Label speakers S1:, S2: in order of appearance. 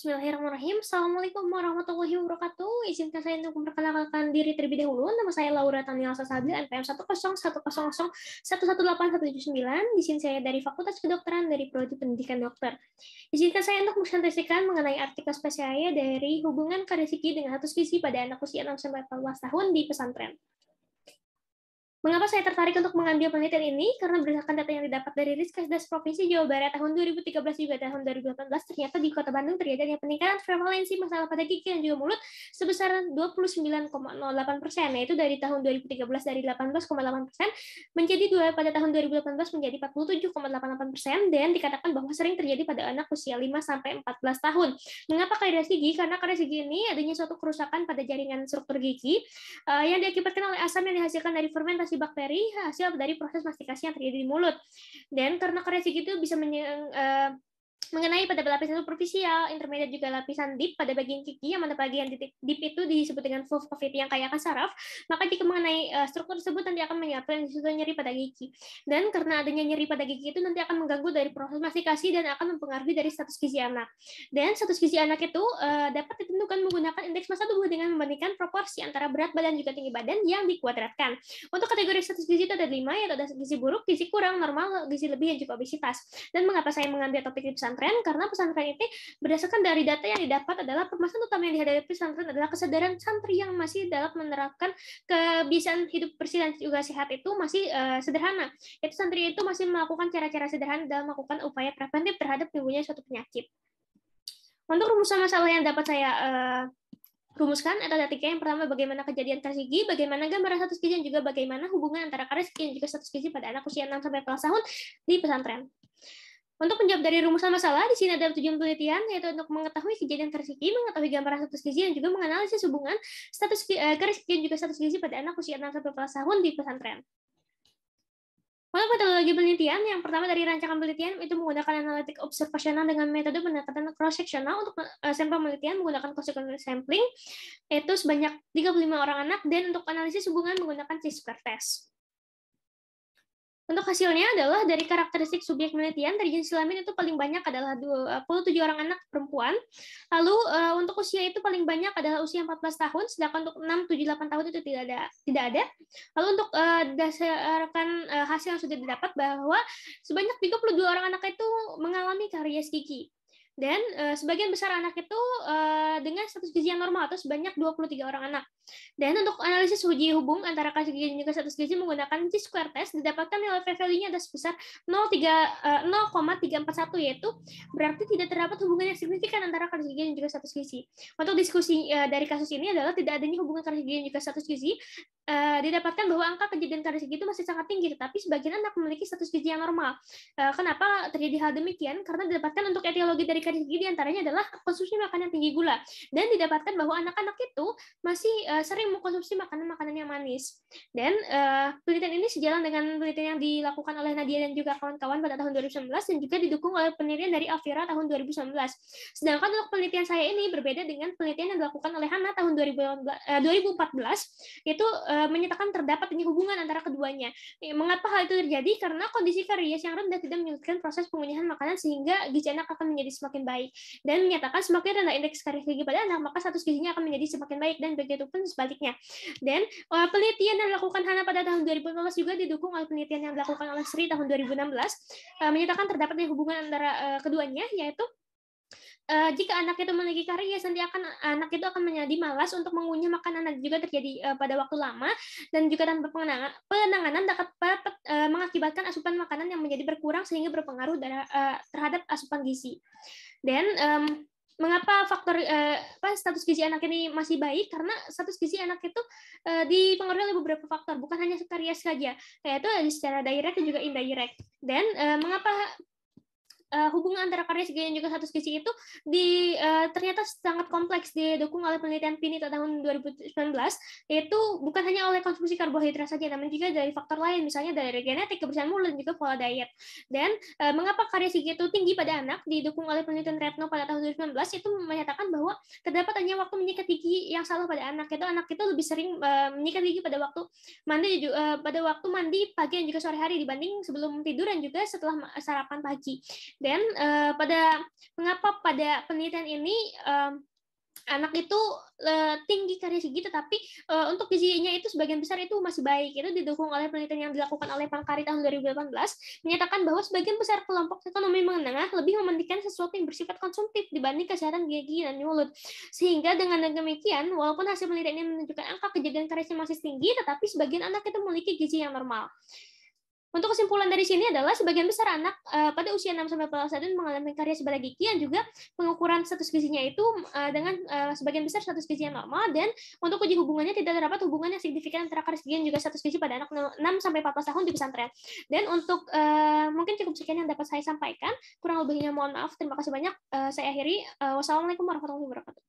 S1: Bismillahirrahmanirrahim. Assalamualaikum warahmatullahi wabarakatuh. Izinkan saya untuk memperkenalkan diri terlebih dahulu. Nama saya Laura Taniela Sasabil, NPM 1010010017879. Di sini saya dari Fakultas Kedokteran dari Prodi Pendidikan Dokter. Izinkan saya untuk menyampaikan mengenai artikel spesial saya dari hubungan karesiki dengan status gizi pada anak usia 6-14 tahun di pesantren. Mengapa saya tertarik untuk mengambil penelitian ini? Karena berdasarkan data yang didapat dari Riskesdas Provinsi Jawa Barat tahun 2013 juga tahun 2018, ternyata di Kota Bandung terjadi adanya peningkatan prevalensi masalah pada gigi dan juga mulut sebesar 29,08%, yaitu dari tahun 2013 dari 18,8% menjadi pada tahun 2018 menjadi 47,88%, dan dikatakan bahwa sering terjadi pada anak usia 5-14 tahun. Mengapa karies gigi? Karena karies gigi ini adanya suatu kerusakan pada jaringan struktur gigi yang diakibatkan oleh asam yang dihasilkan dari fermentasi bakteri hasil dari proses mastikasi yang terjadi di mulut. Dan karena karies gigi itu bisa mengenai pada lapisan superficial, intermediate, juga lapisan deep pada bagian gigi, yang mana bagian deep itu disebut dengan full cavity yang kaya akan saraf, maka jika mengenai struktur tersebut nanti akan menyebabkan nyeri pada gigi. Dan karena adanya nyeri pada gigi itu nanti akan mengganggu dari proses mastikasi dan akan mempengaruhi dari status gizi anak. Dan status gizi anak itu dapat ditentukan menggunakan indeks massa tubuh dengan membandingkan proporsi antara berat badan juga tinggi badan yang dikuadratkan. Untuk kategori status gizi itu ada 5, yaitu ada gizi buruk, gizi kurang, normal, gizi lebih, dan juga obesitas. Dan mengapa saya mengambil topik di pesantren? Karena pesantren ini berdasarkan dari data yang didapat adalah permasalahan utama yang dihadapi pesantren adalah kesadaran santri yang masih dalam menerapkan kebiasaan hidup bersih dan juga sehat itu masih sederhana. Yaitu santri itu masih melakukan cara-cara sederhana dalam melakukan upaya preventif terhadap timbulnya suatu penyakit. Untuk rumusan masalah yang dapat saya rumuskan ada 3. Yang pertama, bagaimana kejadian karies gigi, bagaimana gambaran status gizi, dan juga bagaimana hubungan antara karies gigi dan juga status gizi pada anak usia 6-14 tahun di pesantren. Untuk menjawab dari rumusan masalah, di sini ada tujuan penelitian, yaitu untuk mengetahui kejadian karies gigi, mengetahui gambaran status gizi, dan juga menganalisis hubungan status karies gigi dan juga status gizi pada anak usia 6-14 tahun di pesantren. Untuk metodologi penelitian, yang pertama dari rancangan penelitian itu menggunakan analitik observasional dengan metode pendekatan cross-sectional. Untuk sampel penelitian menggunakan consequential sampling, yaitu sebanyak 35 orang anak, dan untuk analisis hubungan menggunakan chi-square test. Untuk hasilnya adalah dari karakteristik subjek penelitian, dari jenis kelamin itu paling banyak adalah 27 orang anak perempuan. Lalu untuk usia itu paling banyak adalah usia 14 tahun, sedangkan untuk 6, 7, 8 tahun itu tidak ada. Lalu untuk berdasarkan hasil yang sudah didapat bahwa sebanyak 32 orang anak itu mengalami karies gigi. Dan sebagian besar anak itu dengan status gizi yang normal atau sebanyak 23 orang anak. Dan untuk analisis uji hubung antara karies gigi dan juga status gizi menggunakan chi-square test, didapatkan nilai p-value-nya ada sebesar 0,341, yaitu berarti tidak terdapat hubungan yang signifikan antara karies gigi dan juga status gizi. Untuk diskusi dari kasus ini adalah tidak adanya hubungan karies gigi dan juga status gizi. Didapatkan bahwa angka kejadian karies gigi itu masih sangat tinggi, tetapi sebagian anak memiliki status gizi yang normal. Kenapa terjadi hal demikian? Karena didapatkan untuk etiologi dari karies gigi diantaranya adalah konsumsi makanan tinggi gula, dan didapatkan bahwa anak-anak itu masih sering mengkonsumsi makanan-makanan yang manis. Dan penelitian ini sejalan dengan penelitian yang dilakukan oleh Nadia dan juga kawan-kawan pada tahun 2019, dan juga didukung oleh penelitian dari Alvira tahun 2019. Sedangkan untuk penelitian saya ini berbeda dengan penelitian yang dilakukan oleh Hana tahun 2014, yaitu menyatakan terdapat hubungan antara keduanya. Mengapa hal itu terjadi? Karena kondisi karies yang rendah tidak menyulitkan proses pengunyahan makanan sehingga gizi anak akan menjadi semakin baik, dan menyatakan semakin rendah indeks karies gigi pada anak maka status gizinya akan menjadi semakin baik, dan begitu pun sebaliknya. Dan penelitian yang dilakukan Hana pada tahun 2015 juga didukung oleh penelitian yang dilakukan oleh Sri tahun 2016 menyatakan terdapat hubungan antara keduanya, yaitu jika anak itu memiliki karies, nanti anak itu akan menjadi malas untuk mengunyah makanan, dan juga terjadi pada waktu lama, dan juga tanpa penanganan dapat mengakibatkan asupan makanan yang menjadi berkurang sehingga berpengaruh terhadap asupan gizi. Dan mengapa faktor status gizi anak ini masih baik? Karena status gizi anak itu dipengaruhi oleh beberapa faktor, bukan hanya karies saja, yaitu secara direct dan juga indirect. Dan mengapa hubungan antara karies gigi dan juga status gizi itu ternyata sangat kompleks, didukung oleh penelitian PINI tahun 2019, yaitu bukan hanya oleh konsumsi karbohidrat saja, namun juga dari faktor lain, misalnya dari genetik, kebersihan mulut, dan juga pola diet. Dan mengapa karies gigi itu tinggi pada anak, didukung oleh penelitian Retno pada tahun 2019, itu menyatakan bahwa terdapat hanya waktu menyikat gigi yang salah pada anak, itu anak itu lebih sering menyikat gigi pada waktu mandi pagi dan juga sore hari dibanding sebelum tidur dan juga setelah sarapan pagi. Dan mengapa pada penelitian ini anak itu tinggi karir gizi, tetapi untuk gizinya itu sebagian besar itu masih baik. Itu didukung oleh penelitian yang dilakukan oleh Pankari tahun 2018, menyatakan bahwa sebagian besar kelompok ekonomi menengah lebih mementingkan sesuatu yang bersifat konsumtif dibanding kesehatan gigi dan mulut. Sehingga dengan demikian, walaupun hasil penelitian ini menunjukkan angka kejadian karisnya masih tinggi, tetapi sebagian anak itu memiliki gizi yang normal. Untuk kesimpulan dari sini adalah sebagian besar anak pada usia 6-14 tahun mengalami karies pada gigi, dan juga pengukuran status gizinya itu dengan sebagian besar status gizi yang normal, dan untuk uji hubungannya tidak terdapat hubungan yang signifikan antara karies gigi dan juga status gizi pada anak 6-14 tahun di pesantren. Dan untuk mungkin cukup sekian yang dapat saya sampaikan, kurang lebihnya mohon maaf. Terima kasih banyak. Saya akhiri. Wassalamualaikum warahmatullahi wabarakatuh.